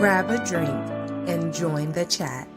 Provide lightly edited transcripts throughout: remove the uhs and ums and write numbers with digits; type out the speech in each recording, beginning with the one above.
grab a drink, and join the chat.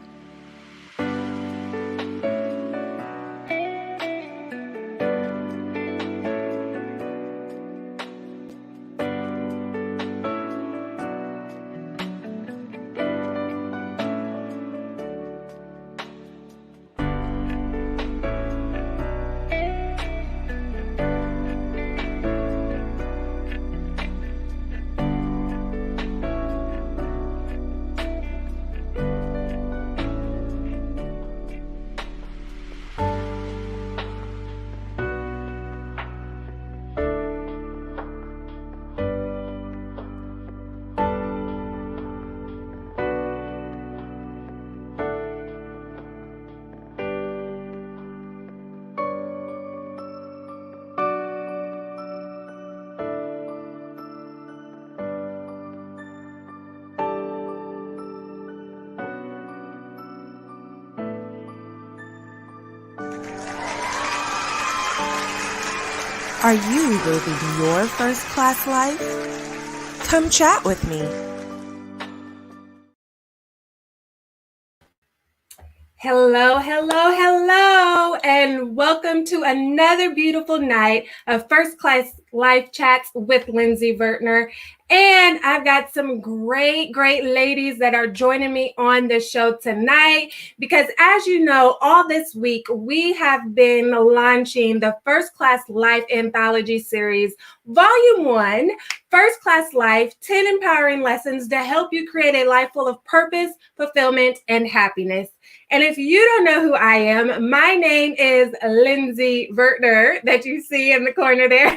Are you living your first-class life? Come chat with me. Hello, hello, hello, and welcome to another beautiful night of First Class Life Chats with Lindsay Vertner. And I've got some great ladies that are joining me on the show tonight because, as you know, all this week we have been launching the First Class Life Anthology Series, Volume 1, First Class Life, 10 Empowering Lessons to help you create a life full of purpose, fulfillment, and happiness. And if you don't know who I am, my name is Lindsay Vertner, that you see in the corner there.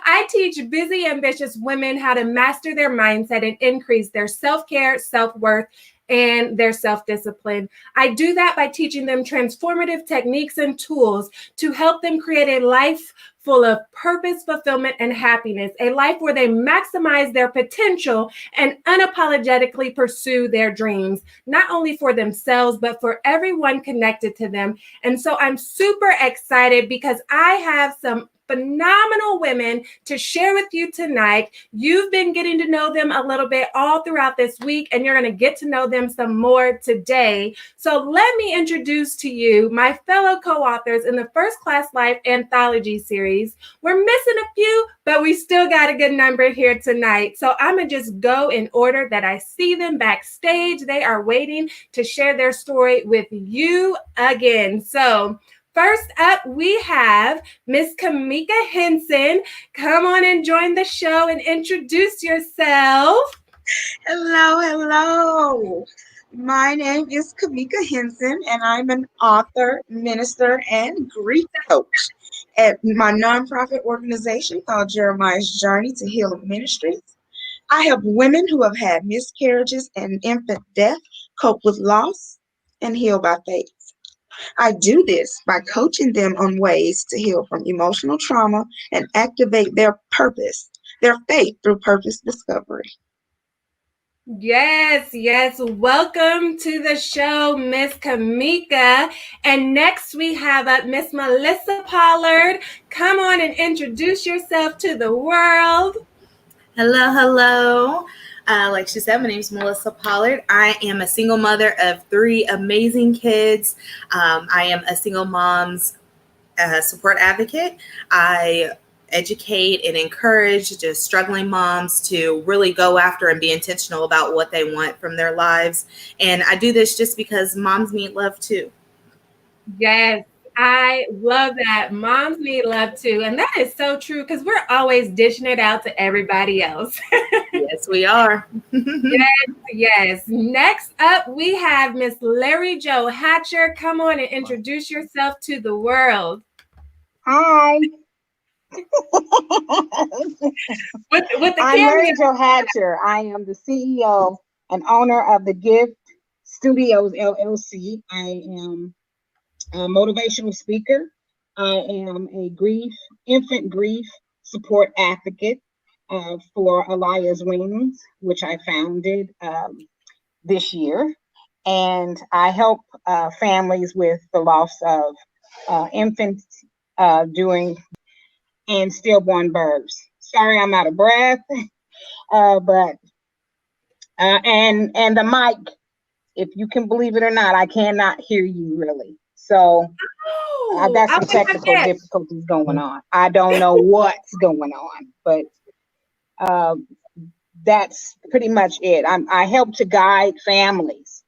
I teach busy, ambitious women how to master their mindset and increase their self-care, self-worth, and their self-discipline. I do that by teaching them transformative techniques and tools to help them create a life full of purpose, fulfillment, and happiness, a life where they maximize their potential and unapologetically pursue their dreams, not only for themselves, but for everyone connected to them. And so I'm super excited because I have some phenomenal women to share with you tonight. You've been getting to know them a little bit all throughout this week, and you're going to get to know them some more today. So let me introduce to you my fellow co-authors in the First Class Life Anthology series. We're missing a few, but we still got a good number here tonight. So I'm going to just go in order that I see them backstage. They are waiting to share their story with you again. So first up, we have Miss Kamika Henson. Come on and join the show and introduce yourself. Hello. My name is Kamika Henson, and I'm an author, minister, and grief coach at my nonprofit organization called Jeremiah's Journey to Healing Ministries. I help women who have had miscarriages and infant death cope with loss and heal by faith. I do this by coaching them on ways to heal from emotional trauma and activate their purpose, their faith through purpose discovery. Yes. Welcome to the show, Miss Kamika. And next we have Miss Melissa Pollard. Come on and introduce yourself to the world. Hello. Like she said, my name is Melissa Pollard. I am a single mother of 3 amazing kids. I am a single mom's support advocate. I educate and encourage just struggling moms to really go after and be intentional about what they want from their lives. And I do this just because moms need love too. Yes. I love that. Moms need love too. And that is so true because we're always dishing it out to everybody else. Yes, we are. Yes. Next up, we have Miss Larry Jo Hatcher. Come on and introduce yourself to the world. Hi. I'm Larry Jo Hatcher. I am the CEO and owner of the Gift Studios LLC. I am a motivational speaker. I am a infant grief support advocate for Elias Wings, which I founded this year. And I help families with the loss of infants and stillborn births. Sorry, I'm out of breath, but And the mic, if you can believe it or not, I cannot hear you I got some technical difficulties going on. I don't know what's going on, but that's pretty much it. I help to guide families,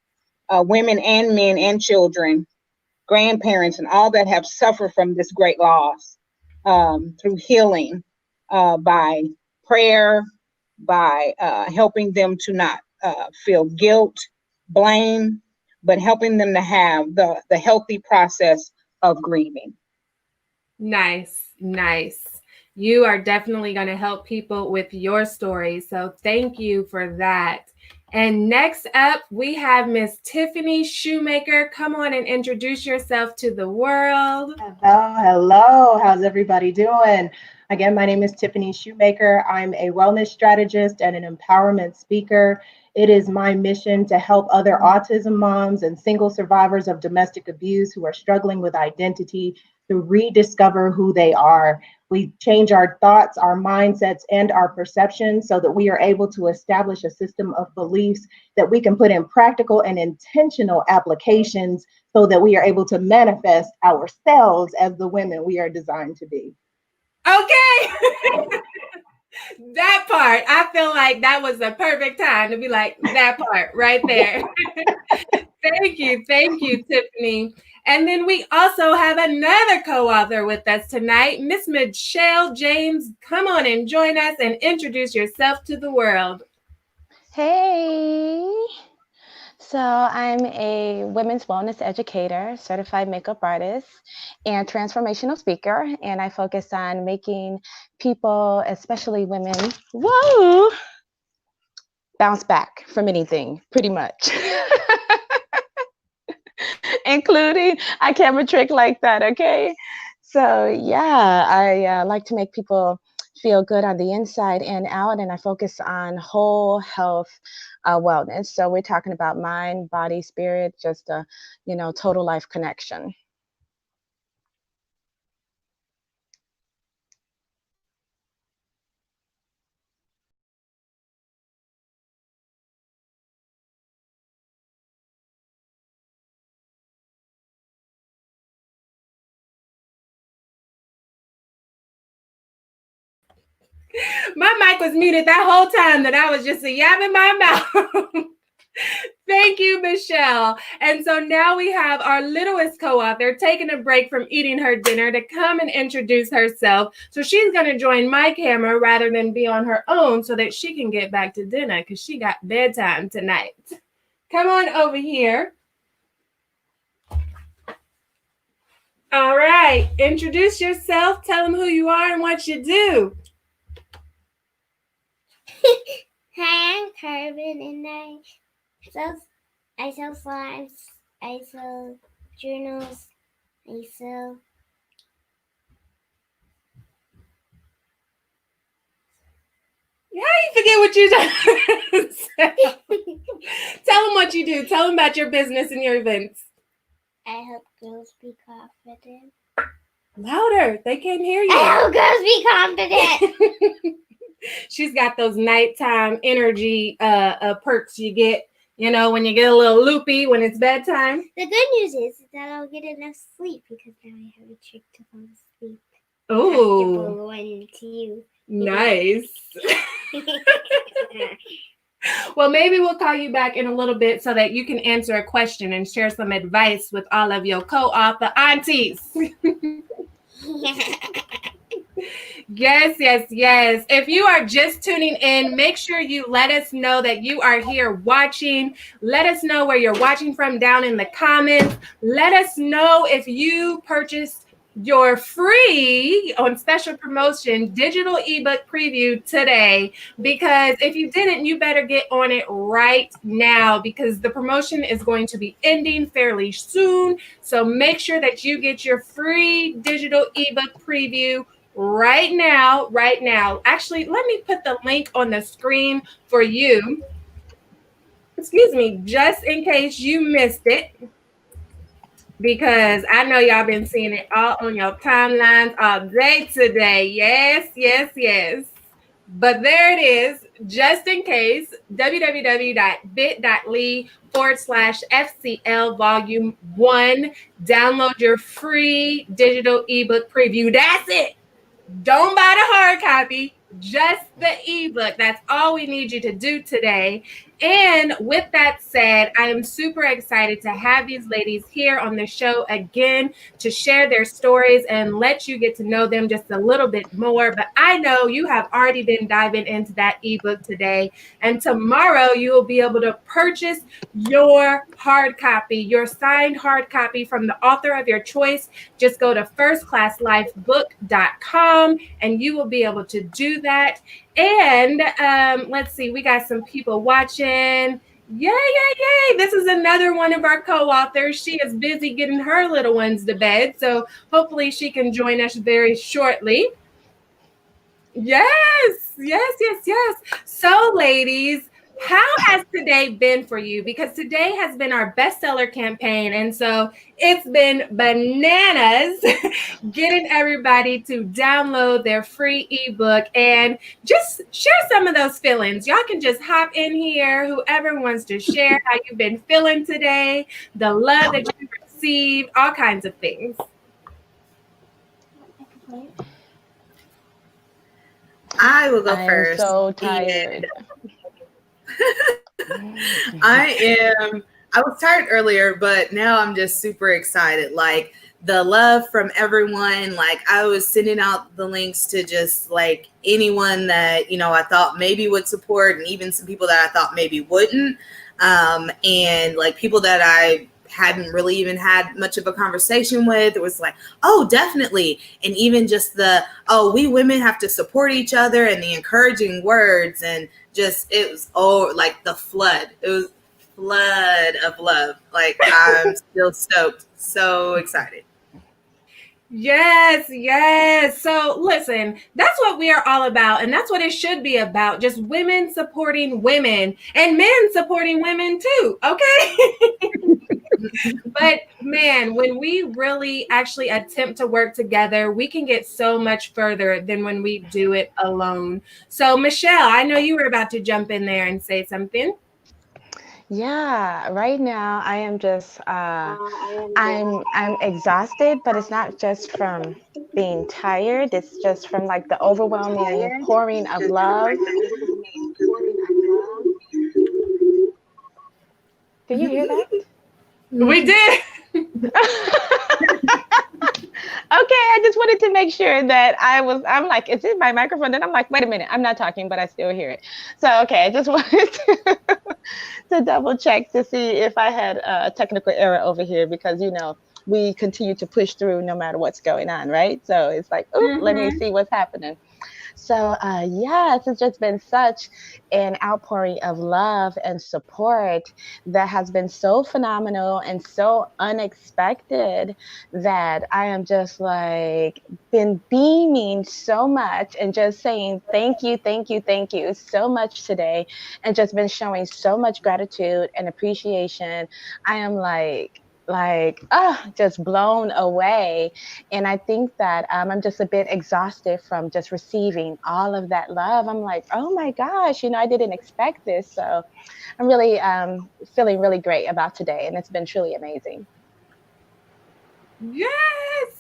women and men and children, grandparents, and all that have suffered from this great loss through healing by prayer, by helping them to not feel guilt, blame, but helping them to have the healthy process of grieving. Nice, nice. You are definitely going to help people with your story. So thank you for that. And next up, we have Miss Tiffany Shoemaker. Come on and introduce yourself to the world. Hello. How's everybody doing? Again, my name is Tiffany Shoemaker. I'm a wellness strategist and an empowerment speaker. It is my mission to help other autism moms and single survivors of domestic abuse who are struggling with identity to rediscover who they are. We change our thoughts, our mindsets, and our perceptions so that we are able to establish a system of beliefs that we can put in practical and intentional applications so that we are able to manifest ourselves as the women we are designed to be. Okay. That part, I feel like that was the perfect time to be like, that part right there. Thank you, Tiffany. And then we also have another co-author with us tonight, Miss Michelle James. Come on and join us and introduce yourself to the world. Hey. So I'm a women's wellness educator, certified makeup artist, and transformational speaker. And I focus on making people, especially women, bounce back from anything, pretty much. Including a camera trick like that, okay? So yeah, I like to make people feel good on the inside and out, and I focus on whole health wellness. So we're talking about mind, body, spirit, just a total life connection. My mic was muted that whole time that I was just yapping my mouth. Thank you, Michelle. And so now we have our littlest co-author taking a break from eating her dinner to come and introduce herself. So she's going to join my camera rather than be on her own so that she can get back to dinner because she got bedtime tonight. Come on over here. All right. Introduce yourself. Tell them who you are and what you do. Hi, I'm Carbon, and I sell slimes, I sell journals, I sell How you forget what you do? Tell them what you do. Tell them about your business and your events. I help girls be confident. Louder. They can't hear you. I help girls be confident. She's got those nighttime energy perks you get, when you get a little loopy when it's bedtime. The good news is that I'll get enough sleep because now I have a trick to fall asleep. Oh, One, two. Nice. Well, maybe we'll call you back in a little bit so that you can answer a question and share some advice with all of your co-author aunties. Yes. If you are just tuning in, make sure you let us know that you are here watching. Let us know where you're watching from down in the comments. Let us know if you purchased your free on special promotion digital ebook preview today, because if you didn't, you better get on it right now because the promotion is going to be ending fairly soon. So make sure that you get your free digital ebook preview right now. Actually, let me put the link on the screen for you. Excuse me, just in case you missed it, because I know y'all been seeing it all on your timelines all day today. Yes. But there it is. just in case, www.bit.ly/FCL Volume 1. Download your free digital ebook preview. That's it. Don't buy the hard copy, just the ebook. That's all we need you to do today. And with that said, I am super excited to have these ladies here on the show again to share their stories and let you get to know them just a little bit more. But I know you have already been diving into that ebook today. And tomorrow you will be able to purchase your hard copy, your signed hard copy from the author of your choice. Just go to firstclasslifebook.com and you will be able to do that. And let's see, we got some people watching. Yay, yay, yay. This is another one of our co-authors. She is busy getting her little ones to bed, so hopefully she can join us very shortly. Yes, yes, yes, yes. So, ladies, how has today been for you? Because today has been our bestseller campaign. And so it's been bananas getting everybody to download their free ebook and just share some of those feelings. Y'all can just hop in here, whoever wants to share how you've been feeling today, the love that you've received, all kinds of things. I will go first. I'm so tired. I was tired earlier, but now I'm just super excited. Like the love from everyone. Like I was sending out the links to just like anyone that, you know, I thought maybe would support, and even some people that I thought maybe wouldn't. And like people that I hadn't really even had much of a conversation with. It was like, oh, definitely. And even just the, oh, we women have to support each other, and the encouraging words, and just, it was, oh, like the flood. It was flood of love. Like I'm still stoked. So excited. Yes, yes. So listen, that's what we are all about. And that's what it should be about. Just women supporting women and men supporting women too. Okay. But man, when we really actually attempt to work together, we can get so much further than when we do it alone. So Michelle, I know you were about to jump in there and say something. Yeah, right now I am just I'm exhausted, but it's not just from being tired. It's just from like the overwhelming pouring of love. Did you hear that? We did. Okay, I just wanted to make sure that I'm like, is it my microphone? Then I'm like, wait a minute, I'm not talking, but I still hear it. So, okay, I just wanted to double check to see if I had a technical error over here, because, you know, we continue to push through no matter what's going on, right? So it's like, let me see what's happening. So, yes, it's just been such an outpouring of love and support that has been so phenomenal and so unexpected that I am just like been beaming so much and just saying thank you, thank you, thank you so much today, and just been showing so much gratitude and appreciation. I am just blown away. And I think that I'm just a bit exhausted from just receiving all of that love. I'm like, oh my gosh, you know, I didn't expect this. So I'm really feeling really great about today, and it's been truly amazing. Yes,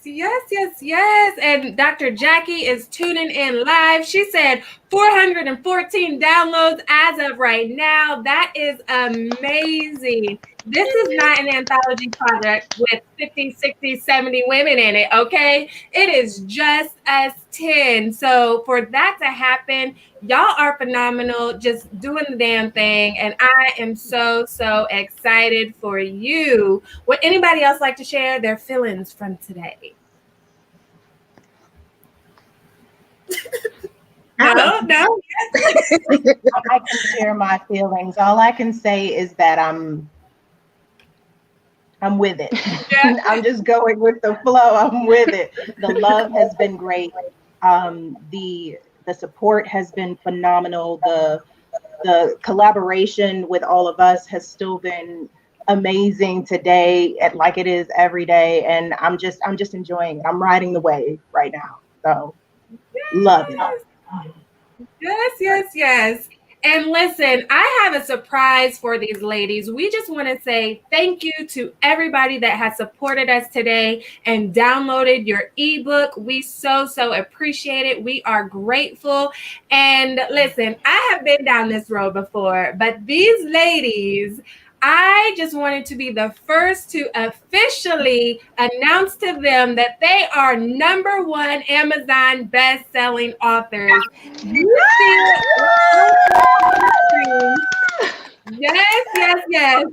yes, yes, yes. And Dr. Jackie is tuning in live. She said 414 downloads as of right now. That is amazing. This is not an anthology project with 50, 60, 70 women in it, okay? It is just us 10. So for that to happen, y'all are phenomenal, just doing the damn thing. And I am so, so excited for you. Would anybody else like to share their feelings from today? No. I can share my feelings. All I can say is that I'm with it. Yeah. I'm just going with the flow. I'm with it. The love has been great. The support has been phenomenal. The collaboration with all of us has still been amazing today, like it is every day. And I'm just enjoying it. I'm riding the wave right now. So love it. Yes, yes, yes. And listen, I have a surprise for these ladies. We just want to say thank you to everybody that has supported us today and downloaded your ebook. We so appreciate it. We are grateful. And listen, I have been down this road before, but these ladies, I just wanted to be the first to officially announce to them that they are #1 Amazon best-selling authors. You see it right on the screen. Yes. Yes, yay!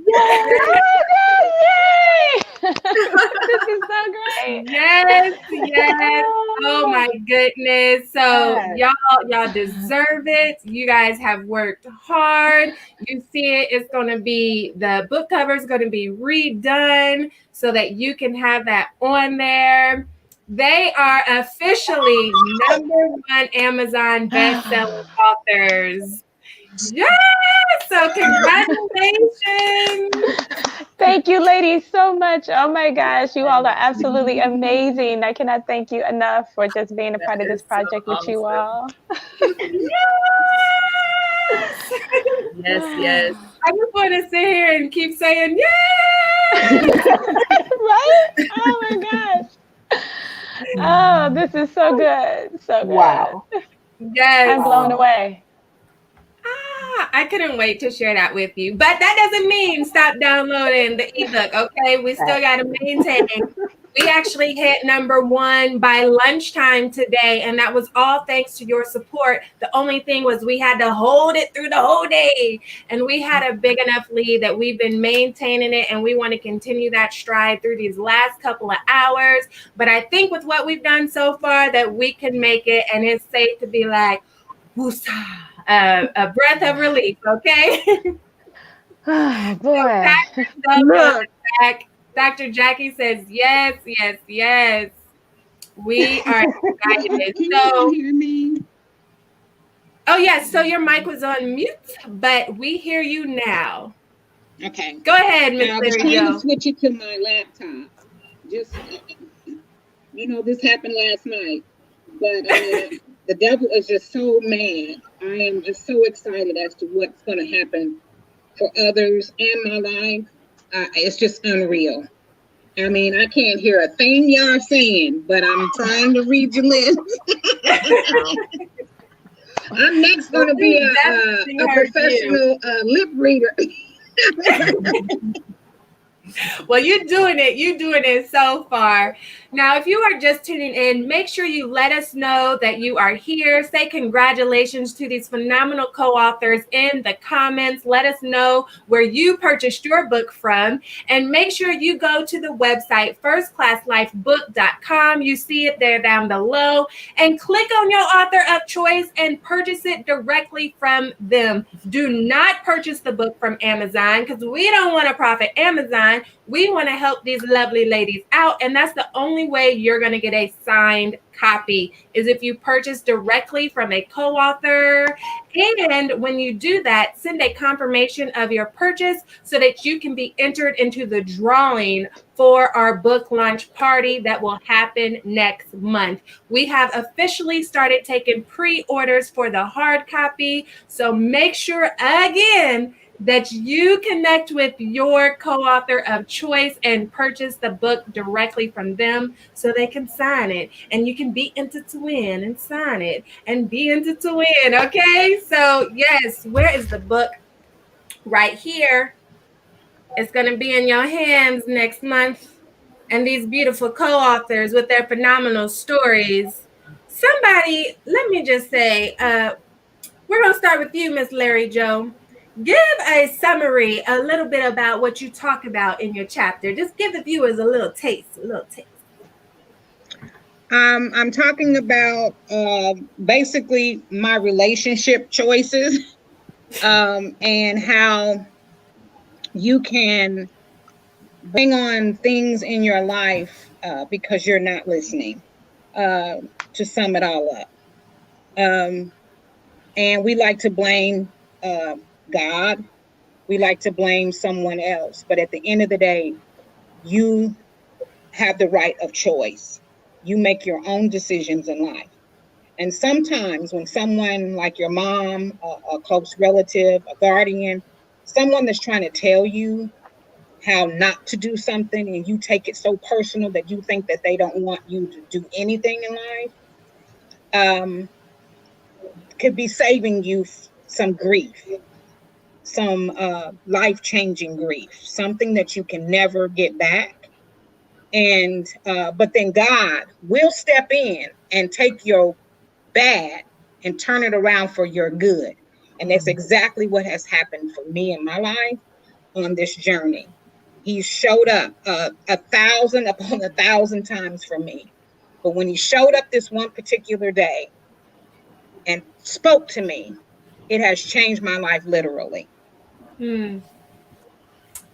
This is so great. Yes. Oh my goodness. So y'all deserve it. You guys have worked hard. You see it, it's gonna be, the book cover is gonna be redone so that you can have that on there. They are officially #1 Amazon best-selling authors. Yes! So congratulations. Thank you, ladies, so much. Oh my gosh, you all are absolutely amazing. I cannot thank you enough for just being a part of this project with you all. Yes. I just want to sit here and keep saying, yay! Right? Oh my gosh. Oh, this is so good. So good. Wow. Yes. I'm blown away. I couldn't wait to share that with you. But that doesn't mean stop downloading the ebook, okay? We still got to maintain. We actually hit #1 by lunchtime today, and that was all thanks to your support. The only thing was we had to hold it through the whole day, and we had a big enough lead that we've been maintaining it, and we want to continue that stride through these last couple of hours. But I think with what we've done so far that we can make it, and it's safe to be like, woosah. A breath of relief, okay? Oh boy. Dr. Jackie says, yes. We are excited. Can you hear me? Oh, yes. So your mic was on mute, but we hear you now. Okay. Go ahead, Miss I was Larry trying Jo. to switch it to my laptop. Just, this happened last night. But the devil is just so mad. I am just so excited as to what's going to happen for others in my life. It's just unreal. I mean, I can't hear a thing y'all saying, but I'm trying to read your lips. I'm next going to be a professional lip reader. Well, you're doing it so far. Now, if you are just tuning in, make sure you let us know that you are here. Say congratulations to these phenomenal co-authors in the comments. Let us know where you purchased your book from. And make sure you go to the website, firstclasslifebook.com. You see it there down below. And click on your author of choice and purchase it directly from them. Do not purchase the book from Amazon because we don't want to profit Amazon. We want to help these lovely ladies out, and that's the only way you're going to get a signed copy is if you purchase directly from a co-author. And when you do that, send a confirmation of your purchase so that you can be entered into the drawing for our book launch party that will happen next month. We have officially started taking pre-orders for the hard copy, so make sure again that you connect with your co-author of choice and purchase the book directly from them so they can sign it. And you can be entered to win and sign it and be entered to win, okay? So yes, where is the book? Right here. It's going to be in your hands next month. And these beautiful co-authors with their phenomenal stories. Somebody, let me just say, we're going to start with you, Miss Larry Jo. Give a summary, a little bit about what you talk about in your chapter. Just give the viewers a little taste, I'm talking about basically my relationship choices and how you can bring on things in your life because you're not listening, to sum it all up. And we like to blame God. We like to blame someone else. But at the end of the day, you have the right of choice. You make your own decisions in life. And sometimes when someone like your mom, a close relative, a guardian, someone that's trying to tell you how not to do something and you take it so personal that you think that they don't want you to do anything in life, could be saving you some grief, some life-changing grief, something that you can never get back. And but then God will step in and take your bad and turn it around for your good. And that's exactly what has happened for me in my life on this journey. He showed up 1,000 upon 1,000 times for me. But when he showed up this one particular day and spoke to me, it has changed my life literally.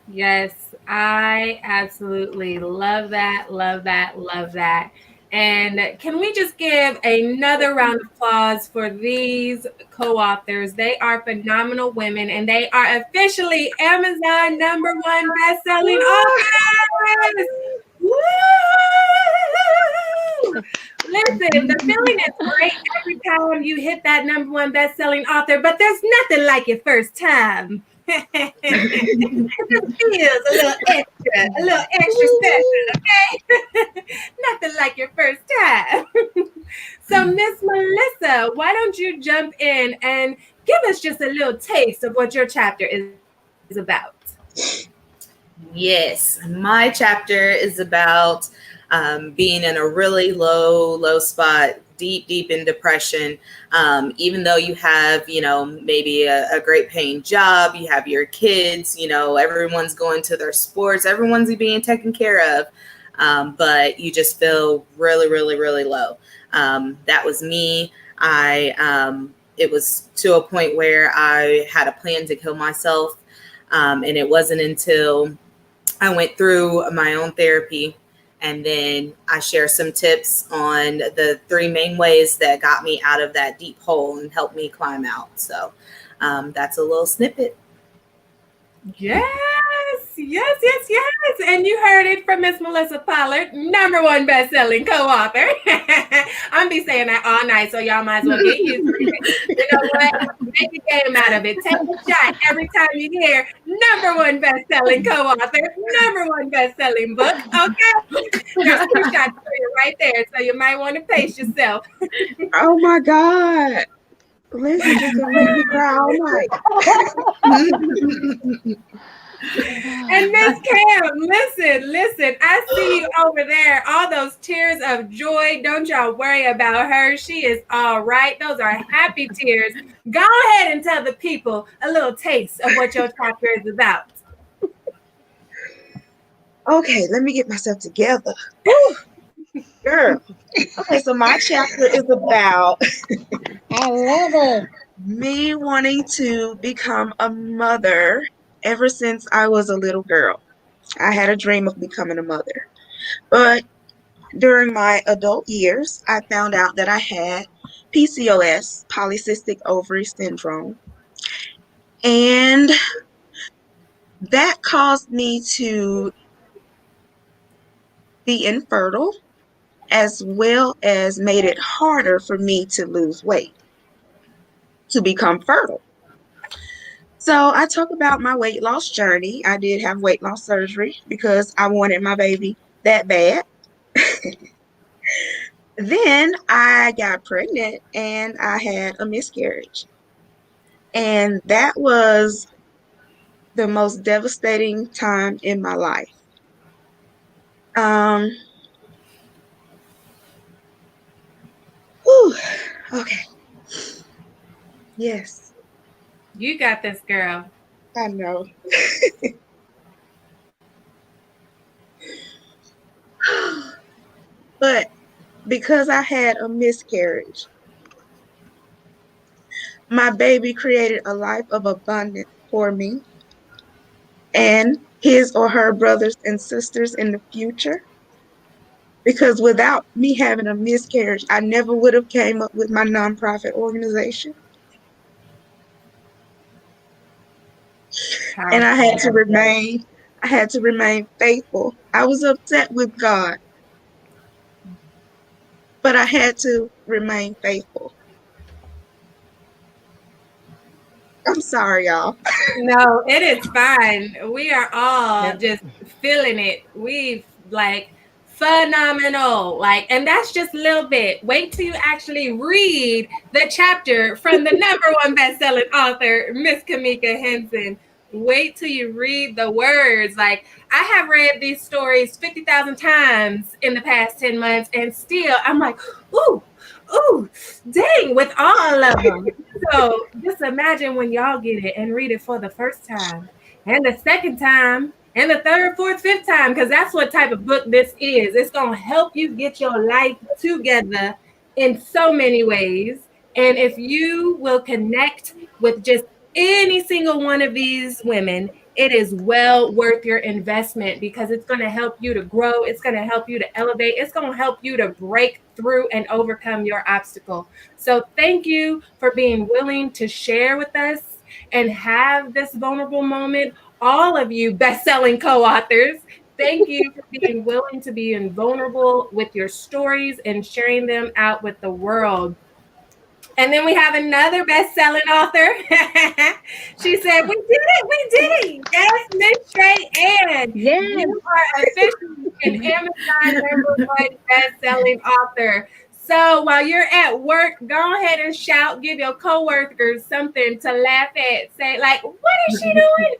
Yes, I absolutely love that, love that, love that. And can we just give another round of applause for these co-authors? They are phenomenal women, and they are officially Amazon #1 best-selling authors. Woo! Listen, the feeling is great every time you hit that #1 best-selling author, but there's nothing like your first time. It just feels a little extra special, okay? Nothing like your first time. So, Miss Melissa, why don't you jump in and give us just a little taste of what your chapter is about? Yes, my chapter is about being in a really low spot, deep in depression. Even though you have, maybe a great paying job, you have your kids, everyone's going to their sports, everyone's being taken care of. But you just feel really low. That was me. It was to a point where I had a plan to kill myself. And it wasn't until I went through my own therapy, and then I share some tips on the 3 main ways that got me out of that deep hole and helped me climb out. So that's a little snippet. Yes. And you heard it from Miss Melissa Pollard, #1 best-selling co-author. I'm be saying that all night, so y'all might as well get used to it. You know what? Make a game out of it. Take a shot every time you hear #1 best-selling co-author, #1 best-selling book. Okay, there's 2 shots for you right there, so you might want to pace yourself. Oh my God. Lindsay just gonna make me cry all night. And Miss Cam, listen. I see you over there. All those tears of joy. Don't y'all worry about her. She is all right. Those are happy tears. Go ahead and tell the people a little taste of what your chapter is about. Okay, let me get myself together. Whew, girl. Okay, so my chapter is about I love her. me wanting to become a mother ever since I was a little girl. I had a dream of becoming a mother. But during my adult years, I found out that I had PCOS, polycystic ovary syndrome. And that caused me to be infertile, as well as made it harder for me to lose weight, to become fertile. So I talk about my weight loss journey. I did have weight loss surgery because I wanted my baby that bad. Then I got pregnant and I had a miscarriage. And that was the most devastating time in my life. Um, whew, okay. Yes, You got this, girl. I know. But because I had a miscarriage, my baby created a life of abundance for me and his or her brothers and sisters in the future. Because without me having a miscarriage, I never would have came up with my nonprofit organization. And Powerful. I had to remain faithful. I was upset with God but I had to remain faithful. I'm sorry, y'all. No, it is fine. We are all just feeling it. We've like phenomenal. Like, and that's just a little bit. Wait till you actually read the chapter from the #1 best-selling author, Miss Kamika Henson. Wait till you read the words. Like, I have read these stories 50,000 times in the past 10 months, and still I'm like, ooh, dang, with all of them. So just imagine when y'all get it and read it for the first time, and the second time, and the third, fourth, fifth time, because that's what type of book this is. It's going to help you get your life together in so many ways. And if you will connect with just any single one of these women, it is well worth your investment, because it's going to help you to grow. It's going to help you to elevate. It's going to help you to break through and overcome your obstacle. So thank you for being willing to share with us and have this vulnerable moment. All of you best-selling co-authors, thank you for being willing to be vulnerable with your stories and sharing them out with the world. And then we have another best-selling author. She said, we did it. Yes, Miss Shay Ann. Yes. You are officially an Amazon #1 best-selling author. So while you're at work, go ahead and shout, give your coworkers something to laugh at. Say, like, what is she doing?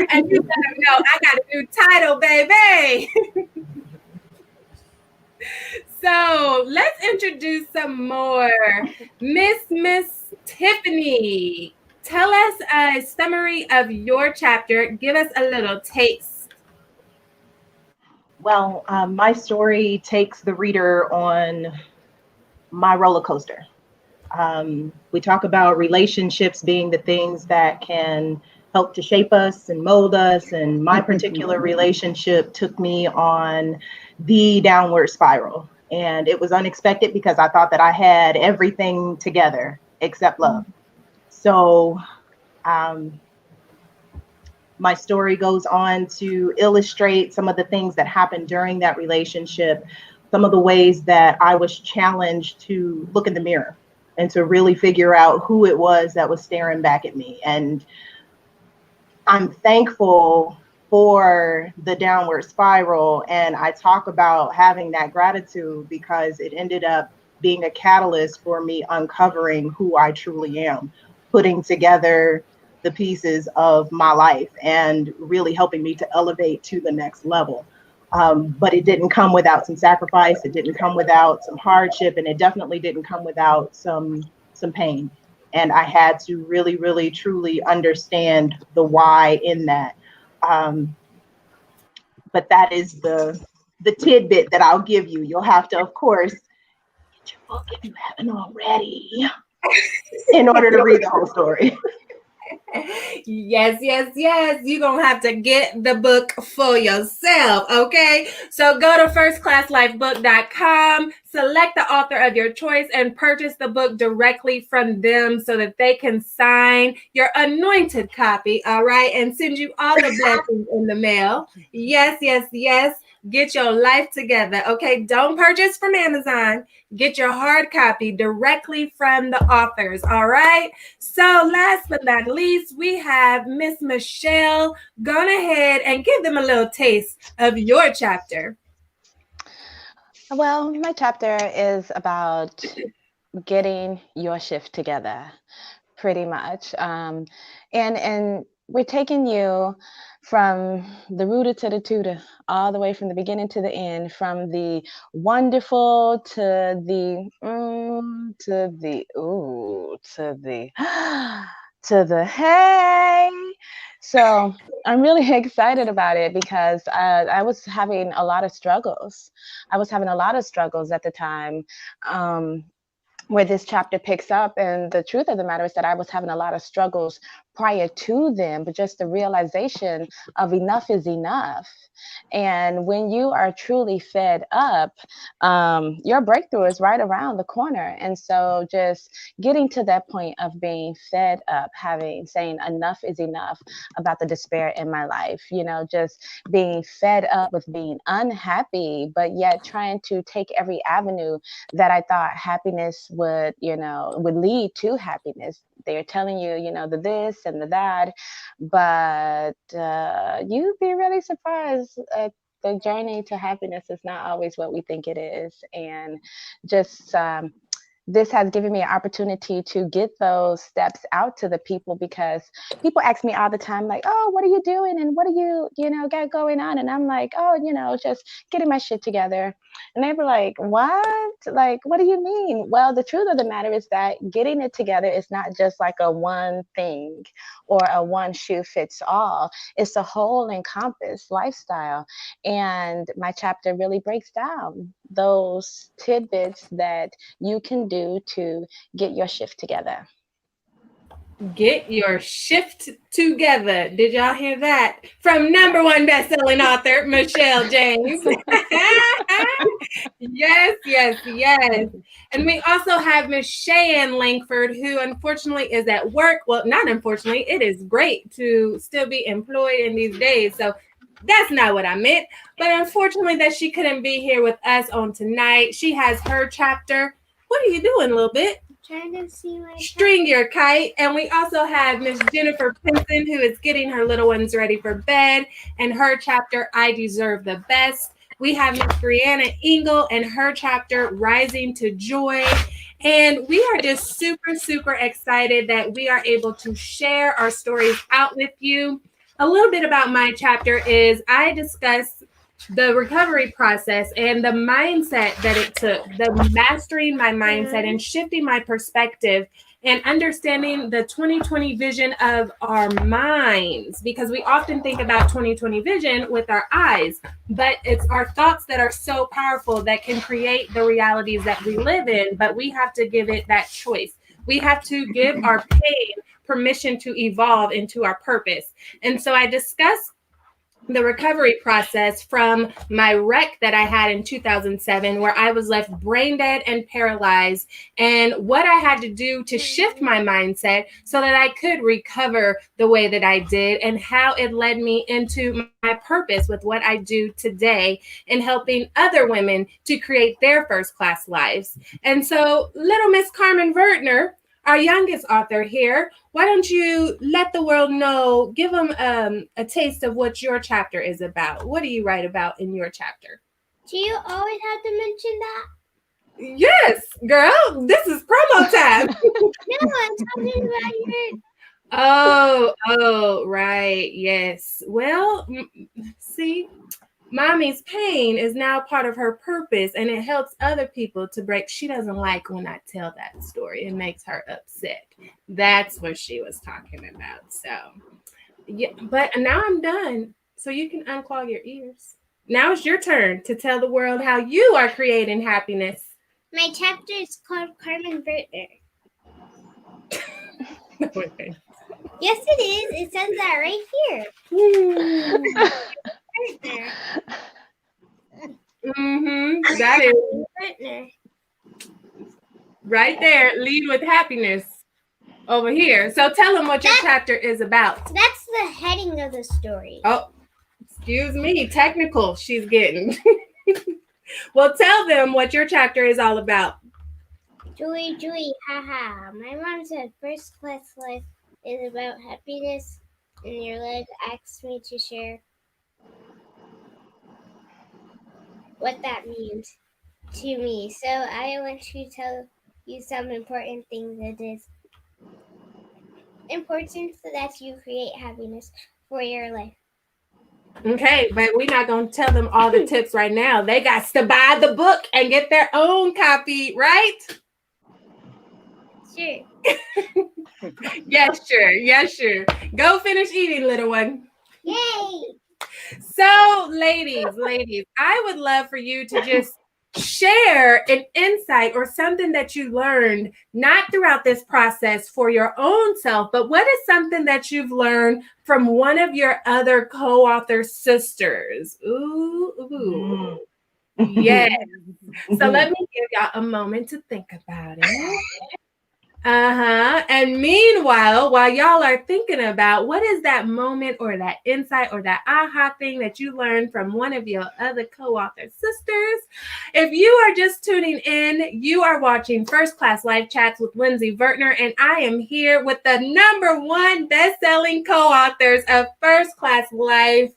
And you let them know, I got a new title, baby. So let's introduce some more. Miss Tiffany, tell us a summary of your chapter. Give us a little taste. Well, my story takes the reader on my roller coaster. We talk about relationships being the things that can help to shape us and mold us. And my particular relationship took me on the downward spiral. And it was unexpected because I thought that I had everything together except love. So my story goes on to illustrate some of the things that happened during that relationship, some of the ways that I was challenged to look in the mirror and to really figure out who it was that was staring back at me. And I'm thankful for the downward spiral. And I talk about having that gratitude because it ended up being a catalyst for me uncovering who I truly am, putting together the pieces of my life and really helping me to elevate to the next level. But it didn't come without some sacrifice. It didn't come without some hardship, and it definitely didn't come without some pain. And I had to really, really, truly understand the why in that. But that is the tidbit that I'll give you. You'll have to, of course, get your book if you haven't already, in order to read the whole story. Yes. You're going to have to get the book for yourself, okay? So go to firstclasslifebook.com, select the author of your choice, and purchase the book directly from them so that they can sign your anointed copy, all right? And send you all the blessings in the mail. Yes. Get your life together, okay? Don't purchase from Amazon. Get your hard copy directly from the authors, all right? So last but not least, we have Miss Michelle. Go ahead and give them a little taste of your chapter. Well, my chapter is about getting your shift together, pretty much. And we're taking you from the rooter to the tutor, all the way from the beginning to the end, from the wonderful to the to the hey. So I'm really excited about it because I was having a lot of struggles. I was having a lot of struggles at the time. Where this chapter picks up, and the truth of the matter is that I was having a lot of struggles prior to them, but just the realization of enough is enough. And when you are truly fed up, your breakthrough is right around the corner. And so just getting to that point of being fed up, saying enough is enough about the despair in my life, just being fed up with being unhappy, but yet trying to take every avenue that I thought happiness would lead to happiness. They're telling you, the this and the that, but you'd be really surprised. The journey to happiness is not always what we think it is. And just this has given me an opportunity to get those steps out to the people, because people ask me all the time, like, oh, what are you doing? And what do you got going on? And I'm like, oh, just getting my shit together. And they were like, what? Like, what do you mean? Well, the truth of the matter is that getting it together is not just like a one thing or a one shoe fits all. It's a whole encompassed lifestyle. And my chapter really breaks down those tidbits that you can do to get your shift together. Get your shift together. Did y'all hear that? From number one best-selling author, Michelle James. Yes. And we also have Miss Cheyenne Langford, who unfortunately is at work. Well, not unfortunately, it is great to still be employed in these days. So that's not what I meant. But unfortunately that she couldn't be here with us on tonight. She has her chapter. What are you doing, little bit? Trying to see my String your kite. And we also have Miss Jennifer Pinson, who is getting her little ones ready for bed, and her chapter, I Deserve the Best. We have Miss Brianna Engel and her chapter, Rising to Joy. And we are just super, super excited that we are able to share our stories out with you. A little bit about my chapter is I discuss the recovery process and the mindset that it took, the mastering my mindset and shifting my perspective and understanding the 2020 vision of our minds, because we often think about 2020 vision with our eyes, but it's our thoughts that are so powerful that can create the realities that we live in, but we have to give it that choice. We have to give our pain permission to evolve into our purpose. And so I discuss the recovery process from my wreck that I had in 2007, where I was left brain dead and paralyzed, and what I had to do to shift my mindset so that I could recover the way that I did, and how it led me into my purpose with what I do today in helping other women to create their first class lives. And so little Miss Carmen Vertner, our youngest author here, why don't you let the world know, give them a taste of what your chapter is about. What do you write about in your chapter? Do you always have to mention that? Yes, girl, this is promo time. No, I'm talking about your... Oh, right, yes. Well, see, Mommy's pain is now part of her purpose, and it helps other people to break. She doesn't like when I tell that story. It makes her upset. That's what she was talking about. So, yeah, but now I'm done. So you can unclog your ears. Now it's your turn to tell the world how you are creating happiness. My chapter is called Carmen Vertner. Yes, it is. It says that right here. That is right there. Lead with happiness over here. So tell them what your chapter is about. That's the heading of the story. Oh, excuse me. Technical she's getting. Well, tell them what your chapter is all about. Joy, haha. My mom said first class life is about happiness, and your leg asked me to share what that means to me. So I want to tell you some important things that is important so that you create happiness for your life. Okay, but we're not going to tell them all the tips right now. They got to buy the book and get their own copy, right? Sure. Yes, sure. Go finish eating, little one. Yay! So, ladies, I would love for you to just share an insight or something that you learned, not throughout this process for your own self, but what is something that you've learned from one of your other co-author sisters? Ooh. Yes. So let me give y'all a moment to think about it. And meanwhile, while y'all are thinking about what is that moment or that insight or that aha thing that you learned from one of your other co-author sisters, if you are just tuning in, you are watching First Class Life Chats with Lindsay Vertner, and I am here with the #1 best-selling co-authors of First Class Life,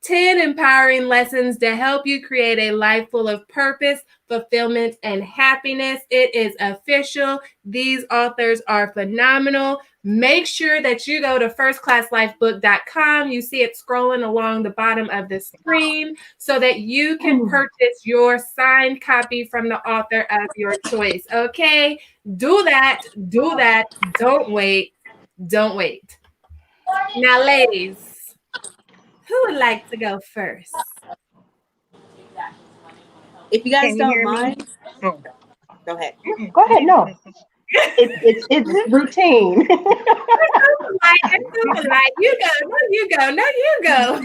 10 empowering lessons to help you create a life full of purpose, fulfillment, and happiness. It is official. These authors are phenomenal. Make sure that you go to firstclasslifebook.com. You see it scrolling along the bottom of the screen so that you can purchase your signed copy from the author of your choice. Okay? Do that. Do that. Don't wait. Don't wait. Now, ladies, who would like to go first? If you guys don't mind, Oh. go ahead. Go ahead. No, it's routine. It's super light. You go. No, you go. No, you go.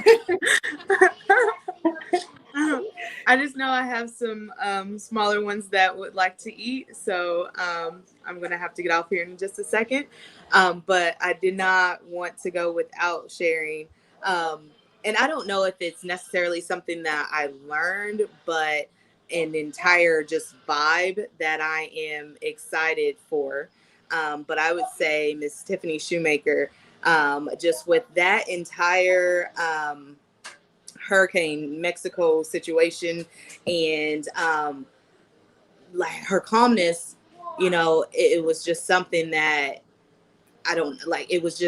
I just know I have some smaller ones that would like to eat, so I'm gonna have to get off here in just a second. But I did not want to go without sharing. And I don't know if it's necessarily something that I learned, but an entire just vibe that I am excited for. But I would say Miss Tiffany Shoemaker, just with that entire Hurricane Mexico situation and like her calmness, it was just something that I don't like. It was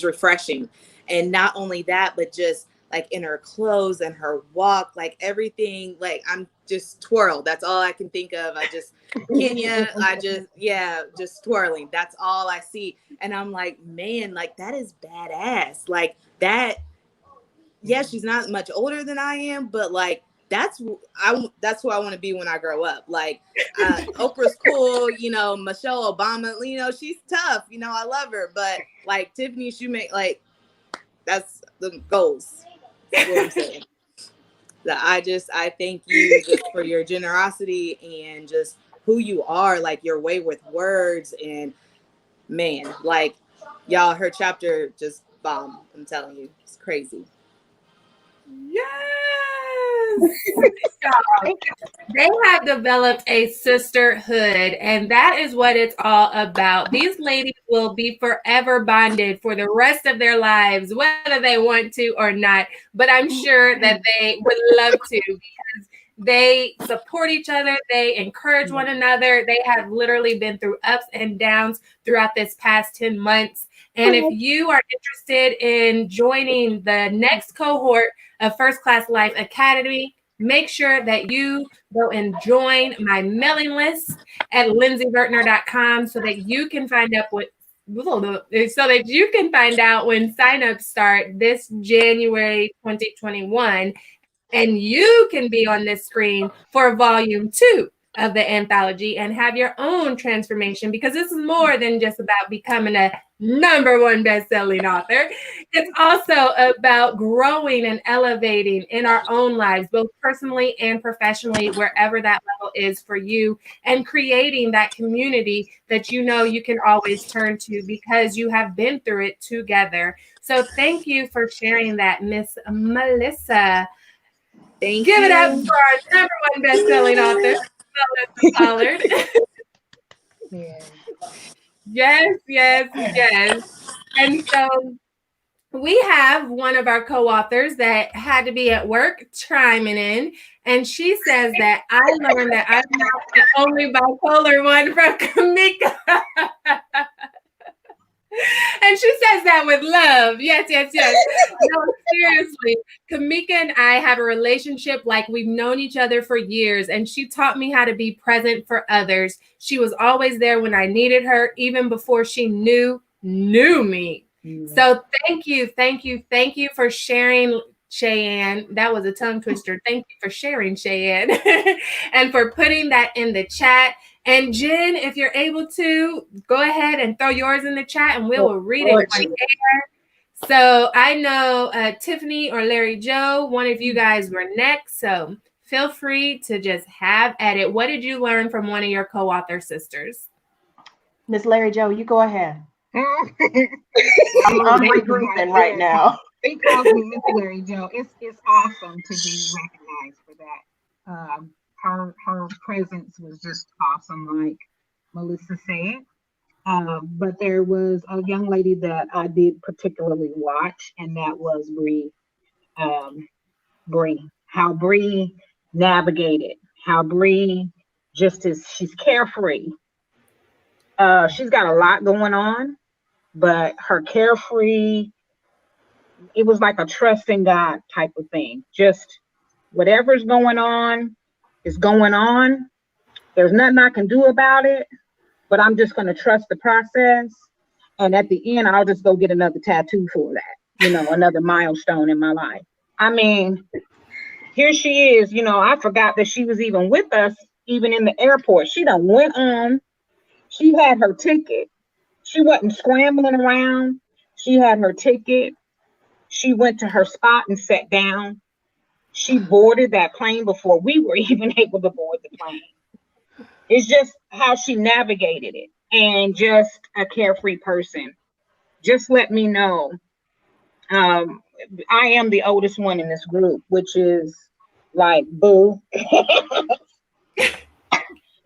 refreshing. And not only that, but just like in her clothes and her walk, like everything, like I'm just twirl. That's all I can think of. Kenya, just twirling. That's all I see. And I'm like, man, like that is badass. Like that. Yeah, she's not much older than I am, but like that's who I want to be when I grow up. Like Oprah's cool, Michelle Obama, she's tough, I love her, but like Tiffany Shoemaker, like that's the goals. That's what I'm saying. I thank you just for your generosity and just who you are, like your way with words, and man, like y'all, her chapter just bomb. I'm telling you, it's crazy. Yes. They have developed a sisterhood, and that is what it's all about. These ladies will be forever bonded for the rest of their lives, whether they want to or not. But I'm sure that they would love to because they support each other. They encourage one another. They have literally been through ups and downs throughout this past 10 months. And if you are interested in joining the next cohort of First Class Life Academy, make sure that you go and join my mailing list at lindsayvertner.com so that you can find out when signups start this January 2021, and you can be on this screen for volume 2 of the anthology and have your own transformation, because this is more than just about becoming a #1 best-selling author. It's also about growing and elevating in our own lives, both personally and professionally, wherever that level is for you, and creating that community that you can always turn to because you have been through it together. So thank you for sharing that, Miss Melissa. Thank Give you. it up for our #1 best-selling author, Melissa Pollard. Yes. And so we have one of our co-authors that had to be at work chiming in, and she says that I learned that I'm not the only bipolar one from Kamika. And she says that with love. Yes. No, seriously. Kamika and I have a relationship like we've known each other for years, and she taught me how to be present for others. She was always there when I needed her, even before she knew me. So thank you for sharing Cheyenne. That was a tongue twister. Thank you for sharing, Cheyenne, and for putting that in the chat. And Jen, if you're able to, go ahead and throw yours in the chat and we will read it on air. So I know Tiffany or Larry Joe, one of you guys were next. So feel free to just have at it. What did you learn from one of your co-author sisters? Miss Larry Joe, you go ahead. I'm regrouping right now. He calls me Miss Larry Joe. It's awesome to be recognized for that. Her presence was just awesome, like Melissa said. But there was a young lady that I did particularly watch, and that was Bree. Bree, how Bree navigated, how Bree she's carefree. She's got a lot going on, but her carefree, it was like a trust in God type of thing. Just whatever's going on is going on. There's nothing I can do about it, but I'm just going to trust the process. And at the end, I'll just go get another tattoo for that, another milestone in my life. I mean, here she is, I forgot that she was even with us, even in the airport. She done went on. She had her ticket. She wasn't scrambling around. She had her ticket. She went to her spot and sat down. She boarded that plane before we were even able to board the plane. It's just how she navigated it, and just a carefree person. Just let me know. I am the oldest one in this group, which is like boo.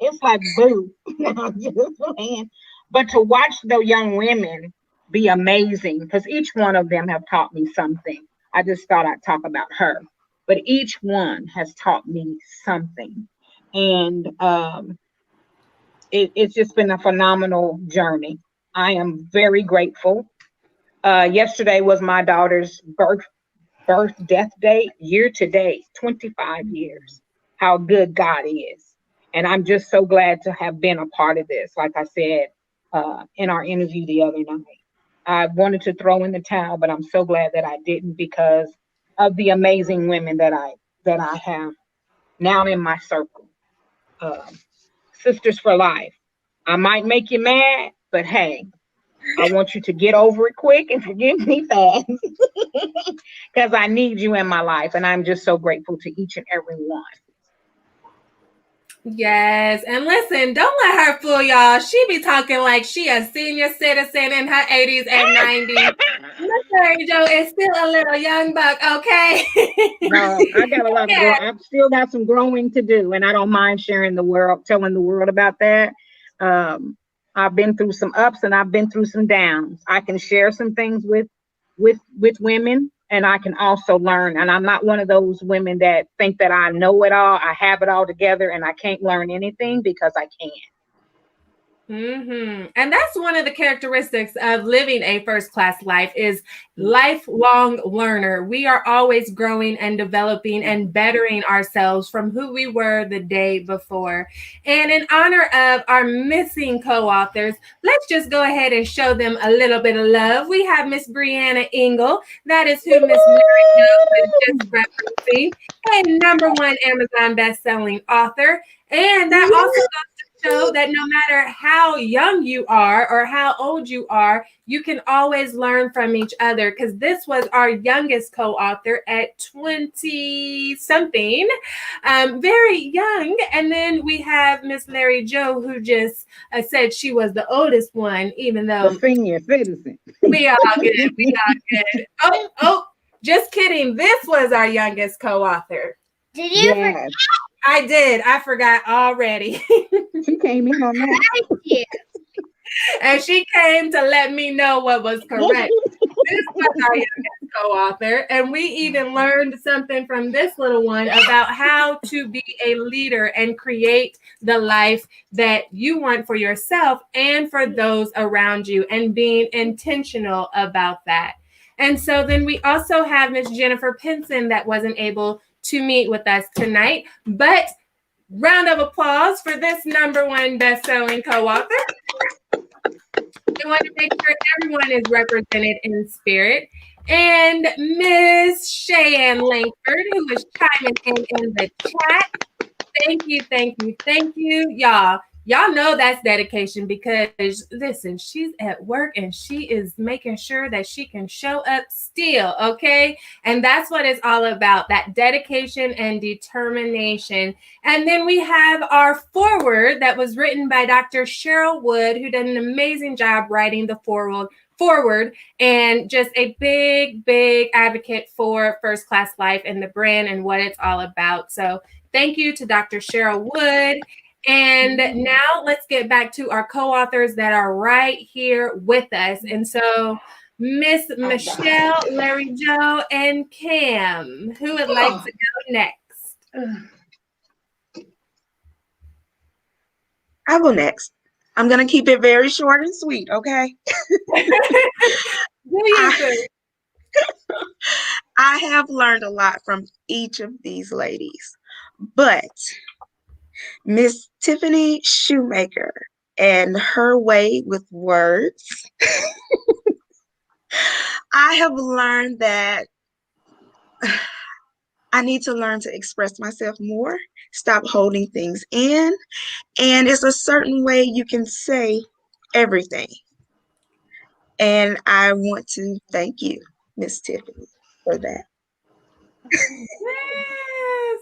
It's like boo. But to watch the young women be amazing, because each one of them have taught me something. I just thought I'd talk about her, but each one has taught me something. And it's just been a phenomenal journey. I am very grateful. Yesterday was my daughter's death date, year to date, 25 years. How good God is. And I'm just so glad to have been a part of this. Like I said in our interview the other night, I wanted to throw in the towel, but I'm so glad that I didn't, because of the amazing women that I have now in my circle. Sisters for life. I might make you mad, but hey, I want you to get over it quick and forgive me fast, because I need you in my life, and I'm just so grateful to each and every one. Yes, and listen, don't let her fool y'all. She be talking like she a senior citizen in her 80s and 90s. Miss Larry Joe is still a little young buck, okay? No, I got a lot of I've still got some growing to do, and I don't mind telling the world about that. I've been through some ups and I've been through some downs. I can share some things with women, and I can also learn. And I'm not one of those women that think that I know it all, I have it all together, and I can't learn anything, because I can. And that's one of the characteristics of living a first class life is lifelong learner. We are always growing and developing and bettering ourselves from who we were the day before. And in honor of our missing co-authors, let's just go ahead and show them a little bit of love. We have Miss Brianna Engel. That is who Miss Larry Joe was just referencing. A #1 Amazon best-selling author. And that also goes show that no matter how young you are or how old you are, you can always learn from each other, because this was our youngest co-author at 20-something, very young. And then we have Miss Larry Joe, who just said she was the oldest one, even though the senior citizen. We all good. We all good. Oh, just kidding. This was our youngest co-author. Did you? Yes. I did. I forgot already. She came in on that. And she came to let me know what was correct. This was our youngest co-author. And we even learned something from this little one about how to be a leader and create the life that you want for yourself and for those around you, and being intentional about that. And so then we also have Miss Jennifer Pinson that wasn't able to meet with us tonight, but round of applause for this #1 best-selling co-author. We want to make sure everyone is represented in spirit. and Miss Cheyenne Langford, who is chiming in the chat. Thank you, thank you, thank you, y'all. Y'all know that's dedication because listen, she's at work and she is making sure that she can show up still, okay? And that's what it's all about, that dedication and determination. And then we have our foreword that was written by Dr. Cheryl Wood, who did an amazing job writing the forward and just a big advocate for First Class Life and the brand and what it's all about. So thank you to Dr. Cheryl Wood. And now let's get back to our co-authors that are right here with us. And so Miss Michelle, Larry Joe, and Cam, who would like to go next? I will next. I'm going to keep it very short and sweet, okay? I have learned a lot from each of these ladies, but Miss Tiffany Shoemaker and her way with words, I have learned that I need to learn to express myself more, stop holding things in, and it's a certain way you can say everything. And I want to thank you, Miss Tiffany, for that. Yes.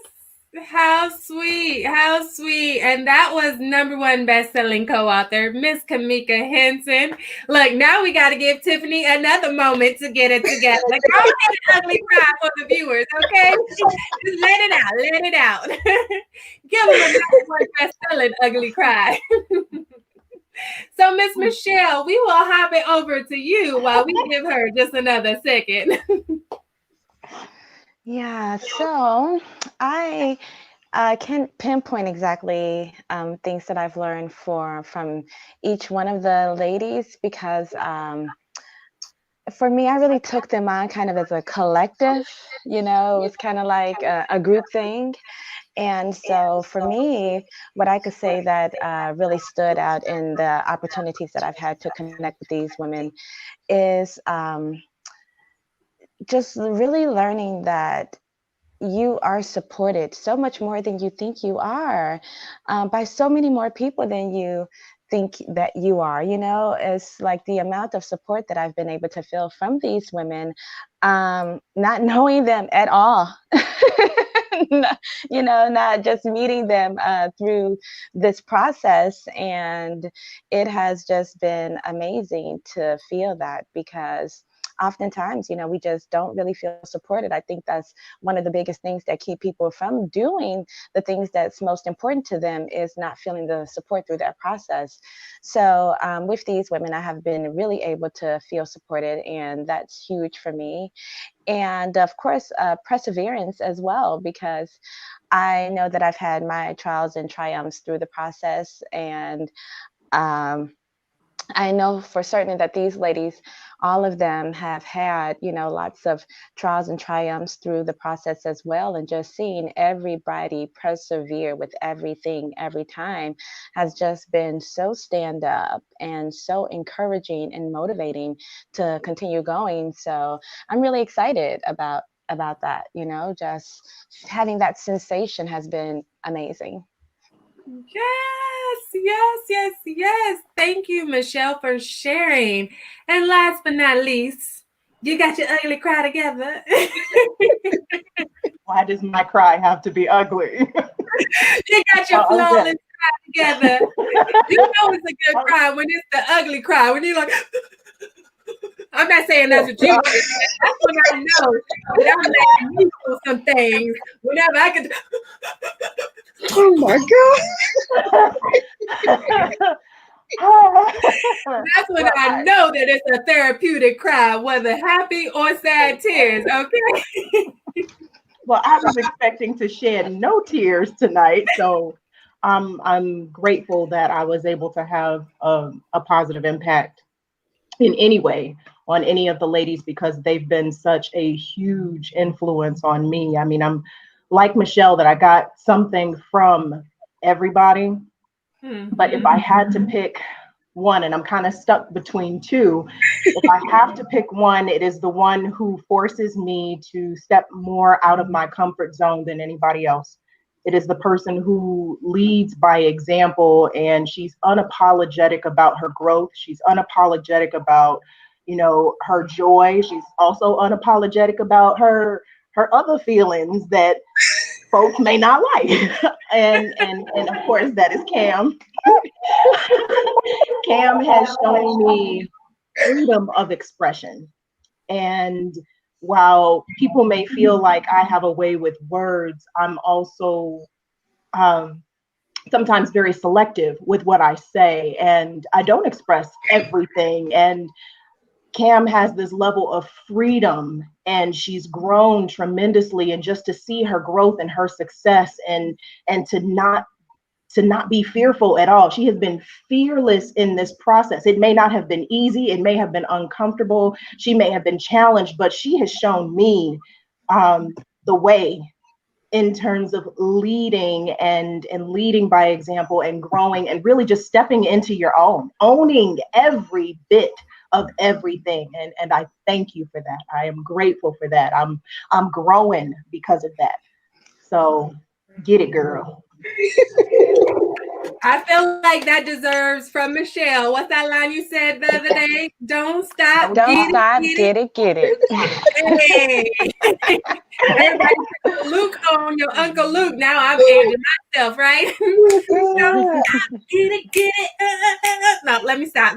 How sweet. How sweet. And that was #1 best-selling co-author, Miss Kamika Henson. Look, now we got to give Tiffany another moment to get it together. Like, go ahead and ugly cry for the viewers, okay? Just let it out. Let it out. Give them a #1 best-selling ugly cry. So, Miss Michelle, we will hop it over to you while we give her just another second. Yeah, so I can't pinpoint exactly things that I've learned from each one of the ladies because for me, I really took them on kind of as a collective, it was kind of like a group thing. And so for me, what I could say that really stood out in the opportunities that I've had to connect with these women is just really learning that you are supported so much more than you think you are by so many more people than you think that you are. It's like the amount of support that I've been able to feel from these women, not knowing them at all. Not just meeting them through this process. And it has just been amazing to feel that because oftentimes, we just don't really feel supported. I think that's one of the biggest things that keep people from doing the things that's most important to them is not feeling the support through that process. So with these women, I have been really able to feel supported, and that's huge for me. And of course, perseverance as well, because I know that I've had my trials and triumphs through the process. And I know for certain that these ladies, all of them have had, lots of trials and triumphs through the process as well. And just seeing everybody persevere with everything every time has just been so stand up and so encouraging and motivating to continue going. So I'm really excited about that, just having that sensation has been amazing. Yes. Thank you, Michelle, for sharing. And last but not least, you got your ugly cry together. Why does my cry have to be ugly? You got your flawless cry together. You know it's a good cry when it's the ugly cry. When you're like, I'm not saying that's what you do. That's when I know that I'm letting you do some things. Whenever I can. Oh my God. That's when I know that it's a therapeutic cry, whether happy or sad tears, okay? Well, I was expecting to shed no tears tonight, so I'm grateful that I was able to have a positive impact in any way on any of the ladies because they've been such a huge influence on me. I mean, I'm like Michelle that I got something from everybody, but if I had to pick one, and I'm kind of stuck between two. If I have to pick one, it is the one who forces me to step more out of my comfort zone than anybody else. It is the person who leads by example, and she's unapologetic about her growth. She's unapologetic about, her joy. She's also unapologetic about her other feelings that folks may not like. and of course that is Cam. Cam has shown me freedom of expression. And while people may feel like I have a way with words, I'm also sometimes very selective with what I say, and I don't express everything. And Cam has this level of freedom, and she's grown tremendously. And just to see her growth and her success, and to not be fearful at all. She has been fearless in this process. It may not have been easy. It may have been uncomfortable. She may have been challenged, but she has shown me the way in terms of leading and leading by example and growing and really just stepping into your own, owning every bit of everything. And I thank you for that. I am grateful for that. I'm growing because of that. So get it, girl. I feel like that deserves from Michelle. What's that line you said the other day? Don't stop. Don't stop. Get it. Hey. Everybody put Luke on your Uncle Luke. Now I'm aging myself, right? Don't stop. Get it. No, let me stop.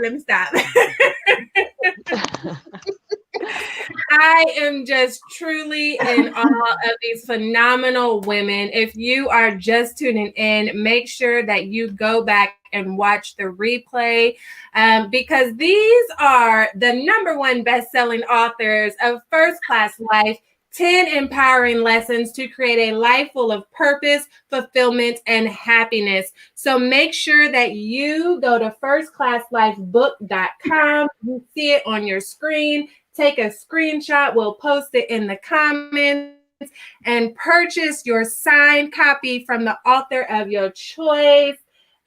I am just truly in awe of these phenomenal women. If you are just tuning in, make sure that you go back and watch the replay because these are the #1 best-selling authors of First Class Life, 10 empowering lessons to create a life full of purpose, fulfillment, and happiness. So make sure that you go to firstclasslifebook.com. You see it on your screen. Take a screenshot. We'll post it in the comments and purchase your signed copy from the author of your choice.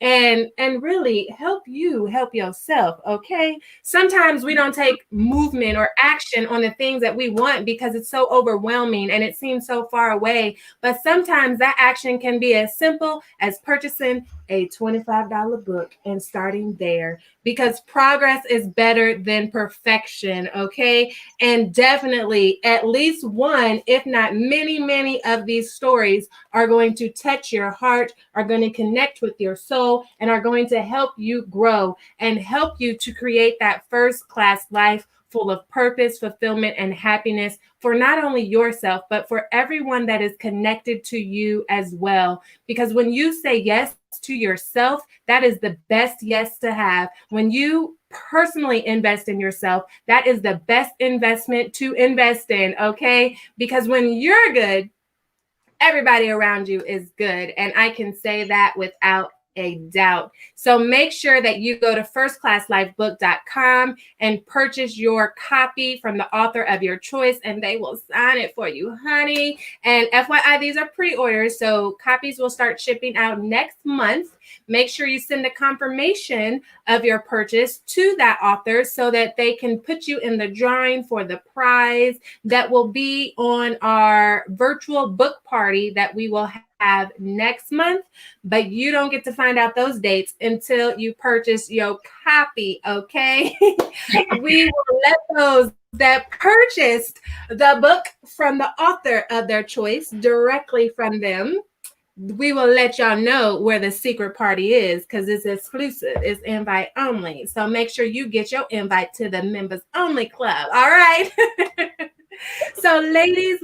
And really help you help yourself, okay? Sometimes we don't take movement or action on the things that we want because it's so overwhelming and it seems so far away. But sometimes that action can be as simple as purchasing a $25 book and starting there, because progress is better than perfection, okay? And definitely at least one, if not many of these stories are going to touch your heart, are going to connect with your soul, and are going to help you grow and help you to create that first class life full of purpose, fulfillment, and happiness for not only yourself, but for everyone that is connected to you as well. Because when you say yes to yourself, that is the best yes to have. When you personally invest in yourself, that is the best investment to invest in, okay? Because when you're good, everybody around you is good. And I can say that without a doubt. So make sure that you go to firstclasslifebook.com and purchase your copy from the author of your choice, and they will sign it for you, honey. And FYI, these are pre-orders, so copies will start shipping out next month. Make sure you send a confirmation of your purchase to that author so that they can put you in the drawing for the prize that will be on our virtual book party that we will have next month. But you don't get to find out those dates until you purchase your copy, okay? We will let those that purchased the book from the author of their choice directly from them, we will let y'all know where the secret party is because it's exclusive. It's invite only. So make sure you get your invite to the members only club. All right. So ladies,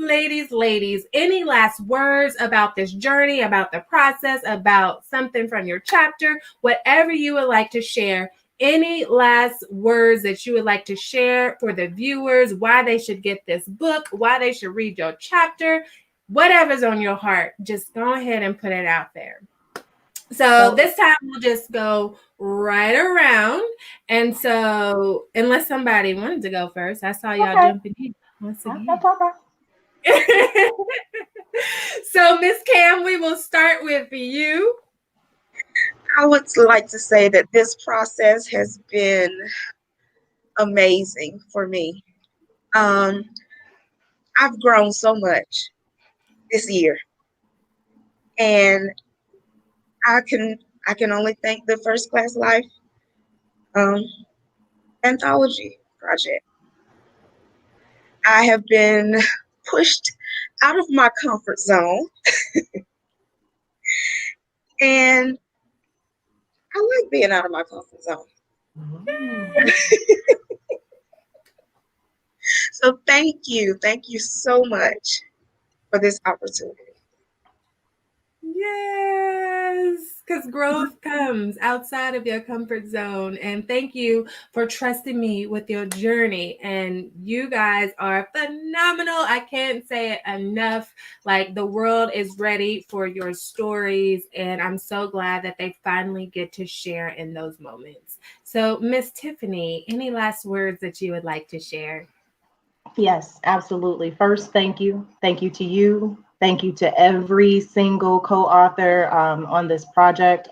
any last words about this journey, about the process, about something from your chapter, whatever you would like to share? Any last words that you would like to share for the viewers, why they should get this book, why they should read your chapter? Whatever's on your heart, just go ahead and put it out there. So this time we'll just go right around. And so unless somebody wanted to go first, I saw y'all jumping in once again. So Miss Cam, we will start with you. I would like to say that this process has been amazing for me. I've grown so much this year, and I can I can only thank the First Class Life um, anthology project. I have been pushed out of my comfort zone, and I like being out of my comfort zone. So thank you so much for this opportunity. Yes, because growth comes outside of your comfort zone. And thank you for trusting me with your journey. And you guys are phenomenal. I can't say it enough. Like, the world is ready for your stories. And I'm so glad that they finally get to share in those moments. So, Miss Tiffany, any last words that you would like to share? Yes, absolutely. First, thank you. Thank you to you. Thank you to every single co-author on this project.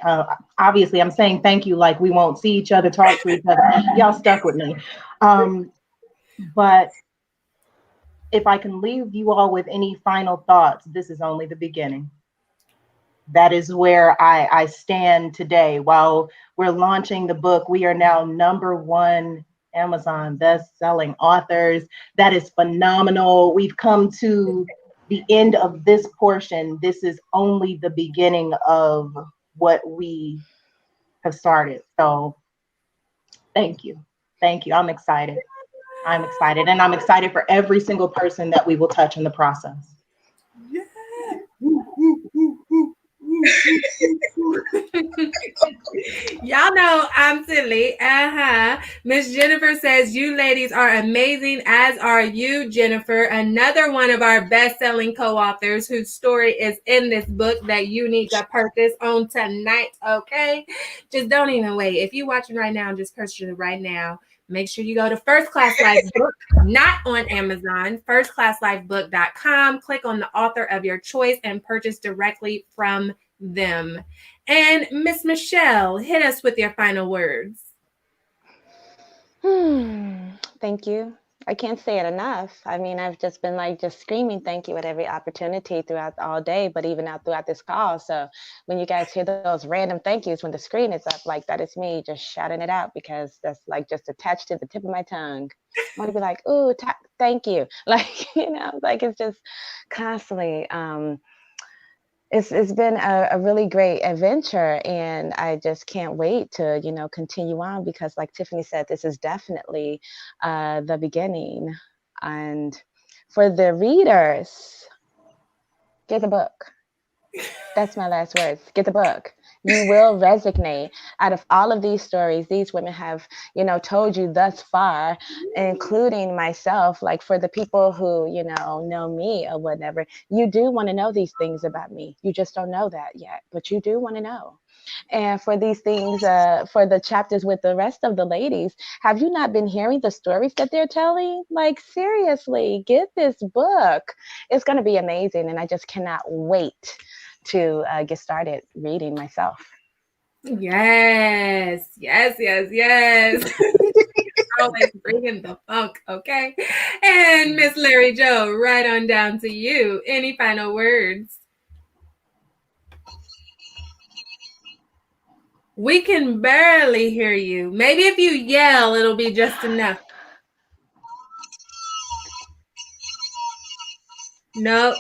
Obviously, I'm saying thank you like we won't see each other, talk to each other. Y'all stuck with me. But if I can leave you all with any final thoughts, this is only the beginning. That is where I stand today. While we're launching the book, we are now #1 Amazon best-selling authors. That is phenomenal. We've come to the end of this portion. This is only the beginning of what we have started. So thank you. Thank you. I'm excited. I'm excited. And I'm excited for every single person that we will touch in the process. Yeah. Y'all know I'm silly. Miss Jennifer says, you ladies are amazing, as are you, Jennifer. Another one of our best-selling co-authors whose story is in this book that you need to purchase on tonight, okay? Just don't even wait. If you're watching right now, just purchase it right now. Make sure you go to First Class Life Book, not on Amazon, firstclasslifebook.com. Click on the author of your choice and purchase directly from them. And Miss Michelle, hit us with your final words. Thank you. I can't say it enough. I mean, I've just been just screaming thank you at every opportunity throughout all day, but even out throughout this call. So when you guys hear those random thank yous when the screen is up, that is me just shouting it out, because that's just attached to the tip of my tongue. I want to be like, ooh, thank you. It's just constantly, it's been a really great adventure, and I just can't wait to continue on, because like Tiffany said, this is definitely the beginning. And for the readers, get the book. That's my last words. Get the book. You will resonate. Out of all of these stories these women have told you thus far, including myself, for the people who know me or whatever, you do want to know these things about me. You just don't know that yet, but you do want to know. And for these things, for the chapters with the rest of the ladies, have you not been hearing the stories that they're telling? Seriously, get this book. It's going to be amazing, and I just cannot wait to get started reading myself. Yes. Always bringing the funk, okay? And Miss Larry Joe, right on down to you. Any final words? We can barely hear you. Maybe if you yell, it'll be just enough. No.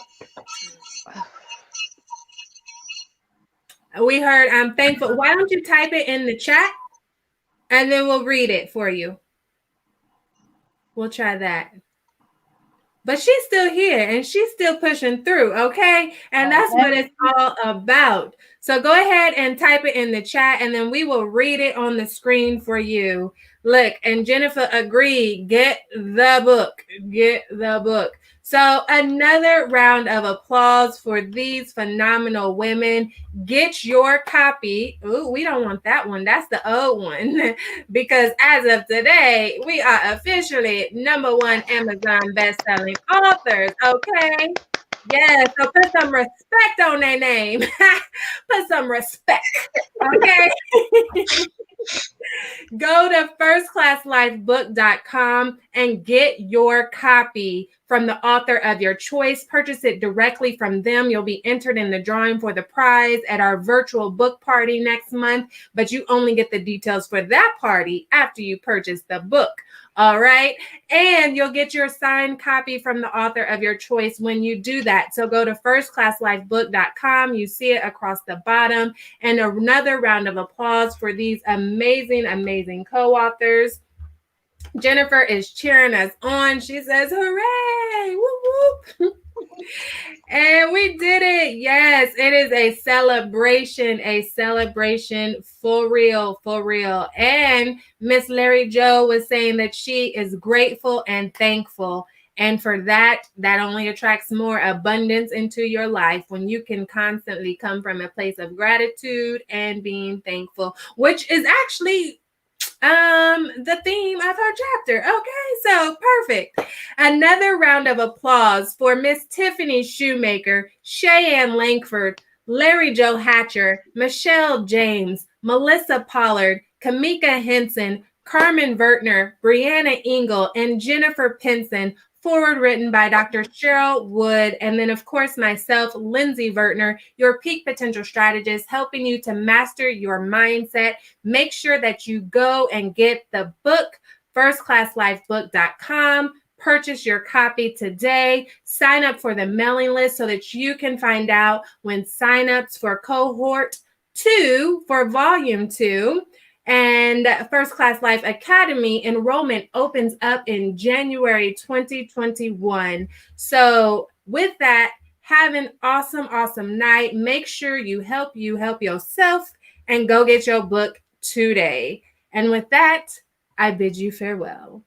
We heard, I'm thankful. Why don't you type it in the chat and then we'll read it for you. We'll try that. But she's still here and she's still pushing through, okay? And that's what it's all about. So go ahead and type it in the chat and then we will read it on the screen for you. Look, and Jennifer agreed. Get the book. Get the book. So another round of applause for these phenomenal women. Get your copy. Ooh, we don't want that one. That's the old one. Because as of today, we are officially #1 Amazon best-selling authors. Okay? Yeah, so put some respect on their name. Put some respect. Okay. Go to firstclasslifebook.com and get your copy from the author of your choice. Purchase it directly from them. You'll be entered in the drawing for the prize at our virtual book party next month, but you only get the details for that party after you purchase the book. All right. And you'll get your signed copy from the author of your choice when you do that. So go to firstclasslifebook.com. You see it across the bottom. And another round of applause for these amazing, amazing co-authors. Jennifer is cheering us on. She says, hooray, whoop, whoop. And we did it. Yes, it is a celebration for real, for real. And Miss Larry Joe was saying that she is grateful and thankful. And for that, that only attracts more abundance into your life when you can constantly come from a place of gratitude and being thankful, which is actually the theme of our chapter. Okay, so perfect. Another round of applause for Miss Tiffany Shoemaker, Cheyenne Langford, Larry Joe Hatcher, Michelle James, Melissa Pollard, Kamika Henson, Carmen Vertner, Brianna Engel, and Jennifer Pinson. Forward written by Dr. Cheryl Wood, and then of course myself, Lindsay Vertner, your peak potential strategist, helping you to master your mindset. Make sure that you go and get the book, firstclasslifebook.com. Purchase your copy today. Sign up for the mailing list so that you can find out when signups for cohort 2 for volume 2 and First Class Life Academy enrollment opens up in January 2021. So with that, have an awesome, awesome night. Make sure you help yourself and go get your book today. And with that, I bid you farewell.